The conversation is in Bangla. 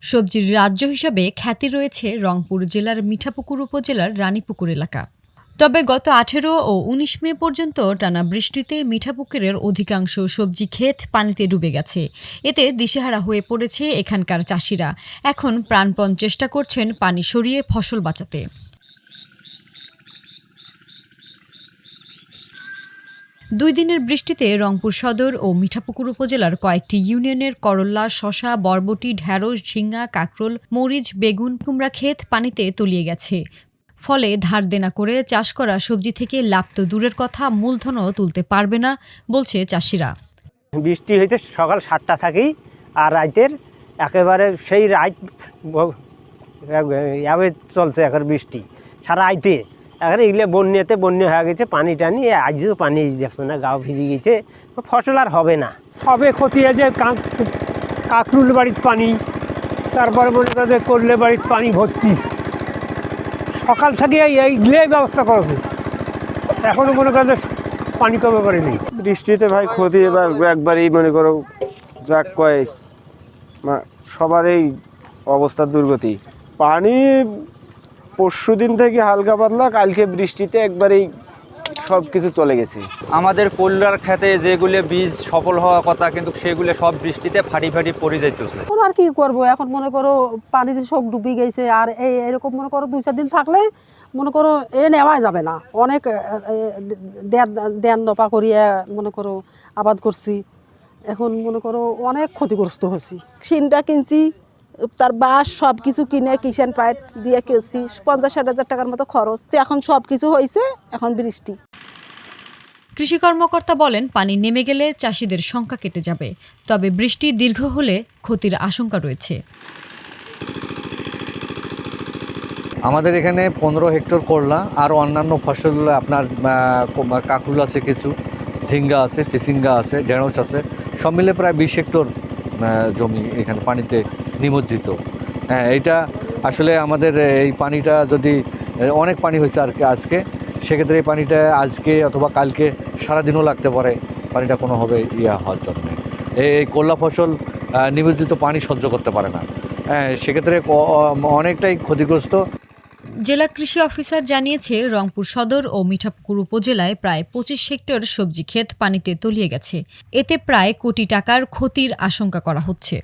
সবজির রাজ্য হিসাবে খ্যাতি রয়েছে রংপুর জেলার মিঠাপুকুর উপজেলার রানীপুকুর এলাকা। তবে গত ১৮ ও ১৯ মে পর্যন্ত টানা বৃষ্টিতে মিঠাপুকুরের অধিকাংশ সবজি ক্ষেত পানিতে ডুবে গেছে। এতে দিশেহারা হয়ে পড়েছে এখানকার চাষিরা। এখন প্রাণপণ চেষ্টা করছেন পানি সরিয়ে ফসল বাঁচাতে। দুই দিনের বৃষ্টিতে রংপুর সদর ও মিঠাপুকুর উপজেলার কয়েকটি ইউনিয়নের করল্লা, শসা, বরবটি, ঢেঁড়স, ঝিঙ্গা, কাকরোল, মরিচ, বেগুন, কুমড়া ক্ষেত পানিতে তলিয়ে গেছে। ফলে ধার দেনা করে চাষ করা সবজি থেকে লাভ তো দূরের কথা, মূলধনও তুলতে পারবে না বলছে চাষিরা। বৃষ্টি হইতে সকাল ৭টা থাকি আর রাতের একেবারে সেই রাত চলছে এখন বৃষ্টি সারা রাইতে। এখন এগুলো বন্যা হয়ে গেছে, পানি টানি আজও পানি দেখছে না, গাও ভিজে গেছে, ফসল আর হবে না। হবে ক্ষতি আছে, কাকরুল বাড়ির পানি, তারপরে মনে করে করলে বাড়ির পানি ভর্তি। সকাল থেকে এইগুলোই ব্যবস্থা করেছে, এখনও মনে করে পানি কমে পারেনি। বৃষ্টিতে ভাই ক্ষতি এবার একবারই মনে করো যাক কয় সবারই অবস্থার দুর্গতি। পানি পরশু দিন থেকে হালকা পাতলা, কালকে বৃষ্টিতে একবারেই সব কিছু চলে গেছে। আমাদের কল্যার খেতে যেগুলো বীজ সফল হওয়ার কথা, কিন্তু সেগুলো সব বৃষ্টিতে ফাটি পড়ে যাইতেছে। আর কি করবো, এখন মনে করো পানিতে সব ডুবে গেছে। আর এরকম মনে করো ২-৪ দিন থাকলে মনে করো নেওয়া যাবে না। অনেক দেন দপা করিয়া মনে করো আবাদ করছি, এখন মনে করো অনেক ক্ষতিগ্রস্ত হচ্ছি। সিনটা কিনছি, তার বাঁশ সব কিছু কিনে কিষান পাইট দিয়ে কিনছি, ৫০-৬০ হাজার টাকার মতো খরচ। এখন সব কিছু হয়েছে, এখন বৃষ্টি। কৃষি কর্মকর্তা বলেন, পানি নেমে গেলে চাষিদের শঙ্কা কেটে যাবে। তবে বৃষ্টি দীর্ঘ হলে ক্ষতির আশঙ্কা রয়েছে। আমাদের এখানে ১৫ হেক্টর করলা আর অন্যান্য ফসল, আপনার কাকুল আছে, কিছু ঝিঙ্গা আছে, চিচিঙ্গা আছে, ঢেঁড়স আছে, সব মিলে প্রায় ২০ হেক্টর জমি এখানে পানিতে নিমজ্জিত। হ্যাঁ, এটা আসলে আমাদের এই পানিটা যদি অনেক পানি হয়েছে আর কি আজকে, সেক্ষেত্রে এই পানিটা আজকে অথবা কালকে সারাদিনও লাগতে পারে পানিটা কোনোভাবে হওয়ার জন্য। এই করলা ফসল নিমজ্জিত পানি সহ্য করতে পারে না, সেক্ষেত্রে অনেকটাই ক্ষতিগ্রস্ত। জেলা কৃষি অফিসার জানিয়েছে, রংপুর সদর ও মিঠাপুকুর উপজেলায় প্রায় ২৫ হেক্টর সবজি ক্ষেত পানিতে তলিয়ে গেছে। এতে প্রায় কোটি টাকার ক্ষতির আশঙ্কা করা হচ্ছে।